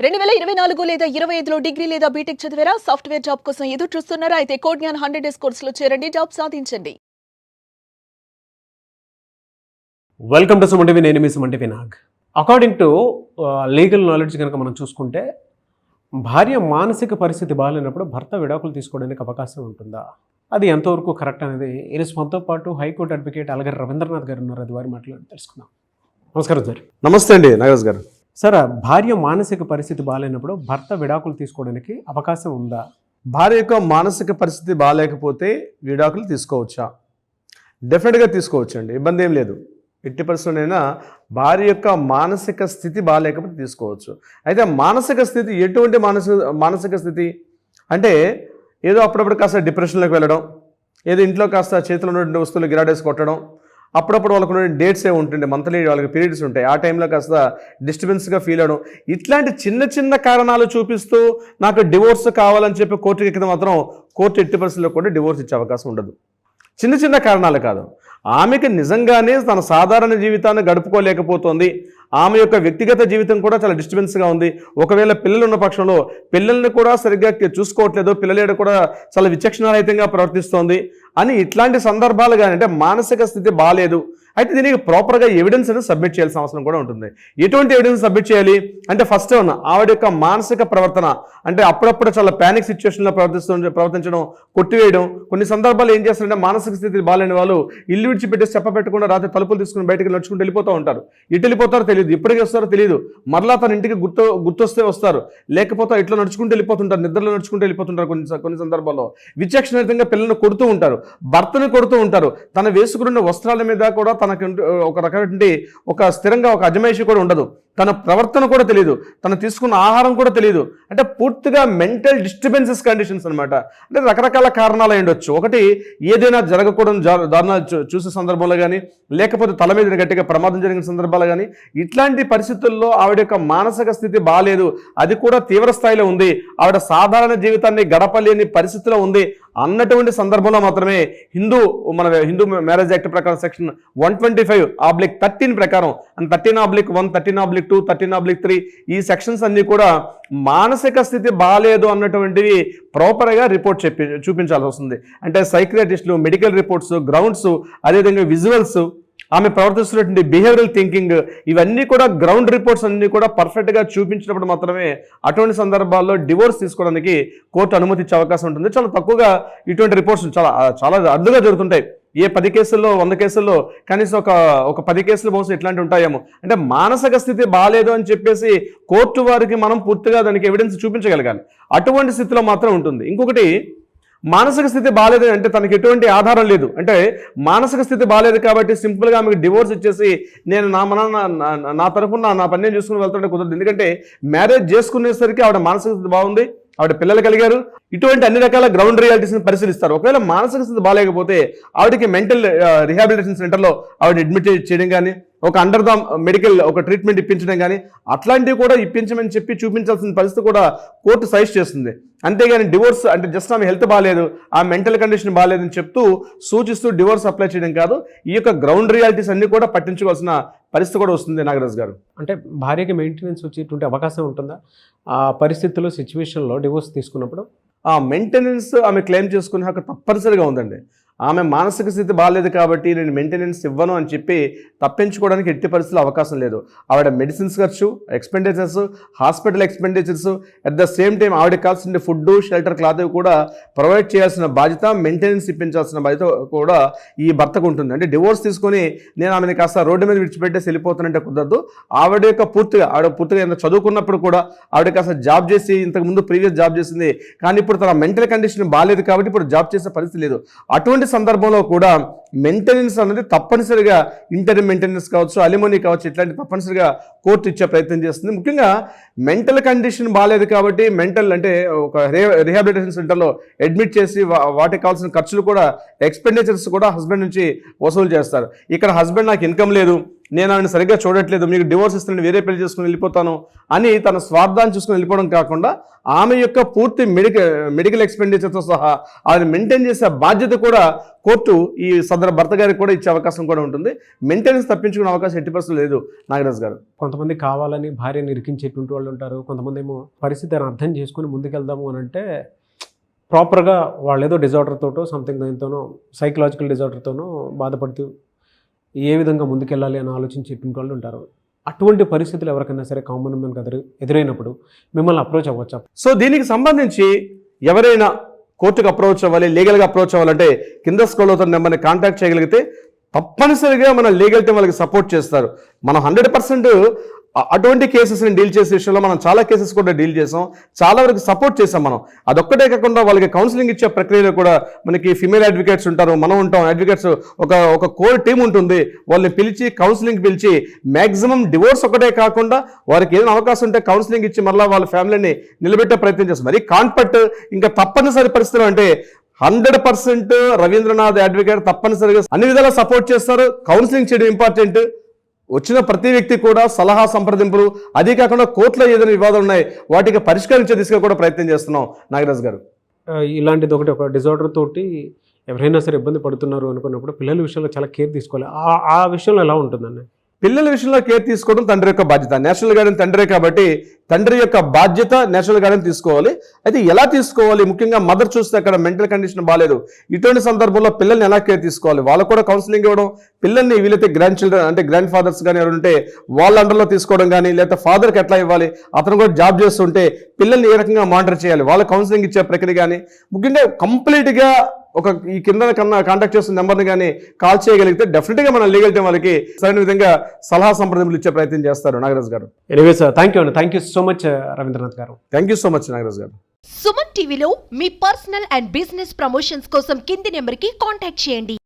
2024 లేదా 25లో డిగ్రీ లేదా బీటెక్ చదివారా? సాఫ్ట్‌వేర్ జాబ్ కోసం ఎదురు చూస్తున్నారా? అయితే కోడ్ జ్ఞాన్ 100 డేస్ కోర్సులో చేరండి, జాబ్ సాధించండి. Welcome to Suman TV. నేను మీ Suman TV Nag. According to legal knowledge కనుక మనం చూసుకుంటే, భార్య మానసిక పరిస్థితి బాగాలేనప్పుడు భర్త విడాకులు తీసుకోవడానికి అవకాశం ఉంటుందా? అది ఎంతవరకు కరెక్ట్ అనేది ఈరోజు మనతో పాటు హైకోర్టు అడ్వకేట్ అలగారి రవీంద్రనాథ్ గారు ఉన్నారు. అది వారి మాట్లాడి తెలుసుకుందాం. నమస్కారం సార్. నమస్తే అండి నాగరాజ్ గారు. సార్, భార్య మానసిక పరిస్థితి బాగాలేనప్పుడు భర్త విడాకులు తీసుకోవడానికి అవకాశం ఉందా? భార్య యొక్క మానసిక పరిస్థితి బాగాలేకపోతే విడాకులు తీసుకోవచ్చా? డెఫినెట్గా తీసుకోవచ్చు అండి, ఇబ్బంది ఏం లేదు. ఎట్టి పరిస్థితులైనా భార్య యొక్క మానసిక స్థితి బాగాలేకపోతే తీసుకోవచ్చు. అయితే మానసిక స్థితి ఎటువంటి మానసిక స్థితి అంటే, ఏదో అప్పుడప్పుడు కాస్త డిప్రెషన్లోకి వెళ్ళడం, ఏదో ఇంట్లో కాస్త చేతిలో ఉన్నటువంటి వస్తువులు గిరాడేసి కొట్టడం, అప్పుడప్పుడు వాళ్ళకు డేట్స్ ఏ ఉంటుండే, మంత్లీ వాళ్ళకి పీరియడ్స్ ఉంటాయి, ఆ టైంలో కాస్త డిస్టర్బెన్స్గా ఫీల్ అవడం, ఇట్లాంటి చిన్న చిన్న కారణాలు చూపిస్తూ నాకు డివోర్స్ కావాలని చెప్పి కోర్టుకి ఎక్కితే మాత్రం కోర్టు ఎట్టి పరిస్థితుల్లో కూడా డివోర్స్ ఇచ్చే అవకాశం ఉండదు. చిన్న చిన్న కారణాలు కాదు, ఆమెకి నిజంగానే తన సాధారణ జీవితాన్ని గడుపుకోలేకపోతుంది, ఆమె యొక్క వ్యక్తిగత జీవితం కూడా చాలా డిస్టర్బెన్స్గా ఉంది, ఒకవేళ పిల్లలు ఉన్న పక్షంలో పిల్లల్ని కూడా సరిగ్గా చూసుకోవట్లేదు, పిల్లలేడు కూడా చాలా విచక్షణారహితంగా ప్రవర్తిస్తోంది అని ఇట్లాంటి సందర్భాలు కానీ, అంటే మానసిక స్థితి బాగాలేదు, అయితే దీనికి ప్రాపర్గా ఎవిడెన్స్ అనేది సబ్మిట్ చేయాల్సిన అవసరం కూడా ఉంటుంది. ఎటువంటి ఎవిడెన్స్ సబ్మిట్ చేయాలి అంటే, ఫస్ట్ ఆవిడ యొక్క మానసిక ప్రవర్తన, అంటే అప్పుడప్పుడు చాలా ప్యానిక్ సిచ్యువేషన్లో ప్రవర్తించడం, కొట్టివేయడం. కొన్ని సందర్భాలు ఏం చేస్తారంటే, మానసిక స్థితి బాగాలేని వాళ్ళు ఇల్లు విడిచిపెట్టేసి చెప్పపెట్టకుండా రాత్రి తలుపులు తీసుకుని బయటకు నడుచుకుంటూ వెళ్ళిపోతూ ఉంటారు. ఇటు వెళ్ళిపోతారో తెలియదు, ఇప్పటికీ వస్తారో తెలియదు, మరలా తన ఇంటికి గుర్తొస్తే వస్తారు, లేకపోతే ఇట్లా నడుచుకుంటూ వెళ్ళిపోతుంటారు, నిద్రలో నడుచుకుంటూ వెళ్ళిపోతుంటారు. కొన్ని సందర్భాల్లో విచక్షణరహితంగా పిల్లల్ని కొడుతూ ఉంటారు, భర్తను కొడుతూ ఉంటారు, తన వేసుకున్న వస్త్రాల మీద కూడా తనకి ఒక రకమైనటువంటి ఒక స్థిరంగా ఒక అజమాయిషి కూడా ఉండదు, తన ప్రవర్తన కూడా తెలియదు, తను తీసుకున్న ఆహారం కూడా తెలియదు. అంటే పూర్తిగా మెంటల్ డిస్టర్బెన్సెస్ కండిషన్స్ అనమాట. అంటే రకరకాల కారణాలు అయి ఉండొచ్చు. ఒకటి, ఏదైనా జరగకూడని దారుణాలు చూసే సందర్భంలో కానీ, లేకపోతే తల మీద గట్టిగా ప్రమాదం జరిగిన సందర్భాలు కానీ, ఇట్లాంటి పరిస్థితుల్లో ఆవిడ యొక్క మానసిక స్థితి బాగాలేదు, అది కూడా తీవ్ర స్థాయిలో ఉంది, ఆవిడ సాధారణ జీవితాన్ని గడపలేని పరిస్థితిలో ఉంది అన్నటువంటి సందర్భంలో మాత్రమే హిందూ మ్యారేజ్ యాక్ట్ ప్రకారం సెక్షన్ 125/13 ప్రకారం, 13/1, 13/2, 13/3 ఈ సెక్షన్స్ అన్నీ కూడా మానసిక స్థితి బాగాలేదు అన్నటువంటివి ప్రాపర్గా రిపోర్ట్ చూపించాల్సి వస్తుంది. అంటే సైకియాట్రిస్టులు, మెడికల్ రిపోర్ట్స్, గ్రౌండ్స్, అదేవిధంగా విజువల్స్, ఆమె ప్రవర్తిస్తున్నటువంటి బిహేవియరల్ థింకింగ్, ఇవన్నీ కూడా గ్రౌండ్ రిపోర్ట్స్ అన్నీ కూడా పర్ఫెక్ట్గా చూపించినప్పుడు మాత్రమే అటువంటి సందర్భాల్లో డివోర్స్ తీసుకోవడానికి కోర్టు అనుమతి ఇచ్చే అవకాశం ఉంటుంది. చాలా తక్కువగా ఇటువంటి రిపోర్ట్స్ చాలా అరుదుగా జరుగుతుంటాయి. ఏ 10 కేసుల్లో 100 కేసుల్లో కనీసం ఒక 10 కేసులు బహుశా ఇట్లాంటివి ఉంటాయేమో. అంటే మానసిక స్థితి బాగాలేదు అని చెప్పేసి కోర్టు వారికి మనం పూర్తిగా దానికి ఎవిడెన్స్ చూపించగలగాలి. అటువంటి స్థితిలో మాత్రం ఉంటుంది. ఇంకొకటి, మానసిక స్థితి బాగాలేదు అంటే తనకి ఎటువంటి ఆధారం లేదు, అంటే మానసిక స్థితి బాగాలేదు కాబట్టి సింపుల్గా ఆమెకు డివోర్స్ ఇచ్చేసి నేను నా తరఫున నా పని నేను చూసుకుని వెళ్తుంటే కుదరదు. ఎందుకంటే మ్యారేజ్ చేసుకునేసరికి ఆవిడ మానసిక స్థితి బాగుంది, ఆవిడ పిల్లలు కలిగారు, ఇటువంటి అన్ని రకాల గ్రౌండ్ రియాలిటీస్ని పరిశీలిస్తారు. ఒకవేళ మానసిక స్థితి బాగాలేకపోతే ఆవిడకి మెంటల్ రిహాబిలిటేషన్ సెంటర్లో ఆవిడ అడ్మిట్ చేయడం కానీ, ఒక అండర్ ద మెడికల్ ఒక ట్రీట్మెంట్ ఇప్పించడం కానీ, అట్లాంటివి కూడా ఇప్పించమని చెప్పి చూపించాల్సిన పరిస్థితి కూడా కోర్టు సజెస్ట్ చేస్తుంది. అంతేగాని డివోర్స్ అంటే జస్ట్ ఆమె హెల్త్ బాగాలేదు, ఆ మెంటల్ కండిషన్ బాగాలేదని సూచిస్తూ డివోర్స్ అప్లై చేయడం కాదు, ఈ యొక్క గ్రౌండ్ రియాలిటీస్ అన్ని కూడా పట్టించుకోవాల్సిన పరిస్థితి కూడా వస్తుంది. నాగరాజ్ గారు, అంటే భార్యకి మెయింటెనెన్స్ వచ్చేటువంటి అవకాశం ఉంటుందా ఆ పరిస్థితుల్లో, సిచ్యువేషన్లో డివోర్స్ తీసుకున్నప్పుడు? ఆ మెయింటెనెన్స్ ఆమె క్లెయిమ్ చేసుకునే హక్కు తప్పనిసరిగా ఉందండి. ఆమె మానసిక స్థితి బాగాలేదు కాబట్టి నేను మెయింటెనెన్స్ ఇవ్వను అని చెప్పి తప్పించుకోవడానికి ఎట్టి పరిస్థితుల్లో అవకాశం లేదు. ఆవిడ మెడిసిన్స్ ఖర్చు, expenditures, hospital expenditures, at the same time ఆవిడకి కావాల్సిన ఫుడ్, షెల్టర్, క్లాత్ కూడా ప్రొవైడ్ చేయాల్సిన బాధ్యత, మెయింటెనెన్స్ ఇప్పించాల్సిన బాధ్యత కూడా ఈ భర్తకు ఉంటుంది. అంటే డివోర్స్ తీసుకొని నేను ఆమెను కాస్త రోడ్డు మీద విడిచిపెట్టేసి వెళ్ళిపోతానంటే కుదరదు. ఆవిడ పూర్తిగా ఎంత చదువుకున్నప్పుడు కూడా ఆవిడ కాస్త జాబ్ చేసి, ఇంతకుముందు ప్రీవియస్ జాబ్ చేసింది కానీ ఇప్పుడు తన మెంటల్ కండిషన్ బాగాలేదు కాబట్టి ఇప్పుడు జాబ్ చేసే పరిస్థితి లేదు. అటువంటి సందర్భంలో కూడా మెయింటెనెన్స్ అనేది తప్పనిసరిగా, ఇంటర్ మెయింటెనెన్స్ కావచ్చు, అలిమోనీ కావచ్చు, ఇట్లాంటి తప్పనిసరిగా కోర్టు ఇచ్చే ప్రయత్నం చేస్తుంది. ముఖ్యంగా మెంటల్ కండిషన్ బాగాలేదు కాబట్టి మెంటల్ అంటే ఒక రిహాబిలిటేషన్ సెంటర్లో అడ్మిట్ చేసి వాటికి కావాల్సిన ఖర్చులు కూడా, ఎక్స్పెండిచర్స్ కూడా హస్బెండ్ నుంచి వసూలు చేస్తారు. ఇక్కడ హస్బెండ్ నాకు ఇన్కమ్ లేదు, నేను ఆయన సరిగ్గా చూడట్లేదు, మీకు డివోర్స్ ఇస్తాను, వేరే పెళ్లి చేసుకుని వెళ్ళిపోతాను అని తన స్వార్థాన్ని చూసుకుని వెళ్ళిపోవడం కాకుండా ఆమె యొక్క పూర్తి మెడికల్ ఎక్స్పెండిచర్తో సహా ఆయన మెయింటైన్ చేసే బాధ్యత కూడా కోర్టు ఈ సదరు భర్త గారికి కూడా ఇచ్చే అవకాశం కూడా ఉంటుంది. మెయింటెనెన్స్ తప్పించుకునే అవకాశం ఎట్టి పరిస్థితులు లేదు నాగరాజ్ గారు. కొంతమంది కావాలని భార్యని ఇరికించేటువంటి వాళ్ళు ఉంటారు, కొంతమంది ఏమో పరిస్థితిని అర్థం చేసుకుని ముందుకెళ్దాము అని అంటే ప్రాపర్గా వాళ్ళు ఏదో డిజార్డర్తోటో సంథింగ్ దానితోనో సైకలాజికల్ డిజార్డర్తోనో బాధపడుతూ ఏ విధంగా ముందుకెళ్ళాలి అని ఆలోచించి చెప్పిన వాళ్ళు ఉంటారు. అటువంటి పరిస్థితులు ఎవరికైనా సరే కామన్ మ్యాన్కి ఎదురైనప్పుడు మిమ్మల్ని అప్రోచ్ అవ్వచ్చా? సో దీనికి సంబంధించి ఎవరైనా కోర్టుకు అప్రోచ్ అవ్వాలి, లీగల్గా అప్రోచ్ అవ్వాలంటే కింద స్క్రోల్ అవుతున్న నెంబర్ని కాంటాక్ట్ చేయగలిగితే తప్పనిసరిగా మన లీగల్ టీం వాళ్ళకి సపోర్ట్ చేస్తారు. మనం 100% అటువంటి కేసెస్ని డీల్ చేసే విషయంలో మనం చాలా కేసెస్ కూడా డీల్ చేసాం, చాలా వరకు సపోర్ట్ చేసాం మనం. అదొక్కటే కాకుండా వాళ్ళకి కౌన్సిలింగ్ ఇచ్చే ప్రక్రియలో కూడా మనకి ఫిమేల్ అడ్వకేట్స్ ఉంటారు, మనం ఉంటాం, అడ్వకేట్స్ ఒక కోర్ టీం ఉంటుంది. వాళ్ళని పిలిచి కౌన్సిలింగ్ పిలిచి మ్యాక్సిమం డివోర్స్ ఒకటే కాకుండా వారికి ఏదైనా అవకాశం ఉంటే కౌన్సిలింగ్ ఇచ్చి మళ్ళీ వాళ్ళ ఫ్యామిలీని నిలబెట్టే ప్రయత్నం చేస్తాం. మరి కాన్పట్ ఇంకా తప్పనిసరి పరిస్థితులు అంటే 100% రవీంద్రనాథ్ అడ్వకేట్ తప్పనిసరిగా అన్ని విధాలా సపోర్ట్ చేస్తారు. కౌన్సిలింగ్ చేయడం ఇంపార్టెంట్. వచ్చిన ప్రతి వ్యక్తి కూడా సలహా సంప్రదింపులు, అదే కాకుండా కోర్టులో ఏదైనా వివాదాలు ఉన్నాయి వాటికి పరిష్కరించే దిశగా కూడా ప్రయత్నం చేస్తున్నాం నాగరాజ్ గారు. ఇలాంటిది ఒక డిజార్డర్ తోటి ఎవరైనా సరే ఇబ్బంది పడుతున్నారు అనుకున్నప్పుడు పిల్లల విషయంలో చాలా కేర్ తీసుకోవాలి. ఆ విషయంలో ఎలా ఉంటుందండి? పిల్లల విషయంలో కేర్ తీసుకోవడం తండ్రి యొక్క బాధ్యత. నేషనల్ గార్డెన్ తండ్రే కాబట్టి తండ్రి యొక్క బాధ్యత నేషనల్ గార్డెన్ తీసుకోవాలి. అయితే ఎలా తీసుకోవాలి, ముఖ్యంగా మదర్ చూస్తే అక్కడ మెంటల్ కండిషన్ బాగాలేదు, ఇటువంటి సందర్భంలో పిల్లల్ని ఎలా కేర్ తీసుకోవాలి, వాళ్ళకు కూడా కౌన్సిలింగ్ ఇవ్వడం, పిల్లల్ని వీలైతే గ్రాండ్ చిల్డ్రన్ అంటే గ్రాండ్ ఫాదర్స్ కానీ ఎవరు ఉంటే వాళ్ళ అండర్లో తీసుకోవడం కానీ, లేకపోతే ఫాదర్కి ఎట్లా ఇవ్వాలి, అతను కూడా జాబ్ చేస్తుంటే పిల్లల్ని ఏ రకంగా మానిటర్ చేయాలి, వాళ్ళ కౌన్సిలింగ్ ఇచ్చే ప్రక్రియ కానీ ముఖ్యంగా కంప్లీట్గా ఈ కింద కన్నా కాంటాక్ట్ చేస్తున్న నెంబర్ని కానీ కాల్ చేయగలిగితే డెఫినెట్గా మన లీగల్ టీం వాళ్ళకి సరైన విధంగా సలహా సంప్రదింపులు ఇచ్చే ప్రయత్నం చేస్తారు నాగరాజ్ గారు. Anyway sir, thank you so much Ravindranath గారు. Thank you so much Nagaraj గారు. సుమన్ టీవీలో మీ పర్సనల్ అండ్ బిజినెస్ ప్రమోషన్స్ కోసం కింది నెంబర్కి కాంటాక్ట్ చేయండి.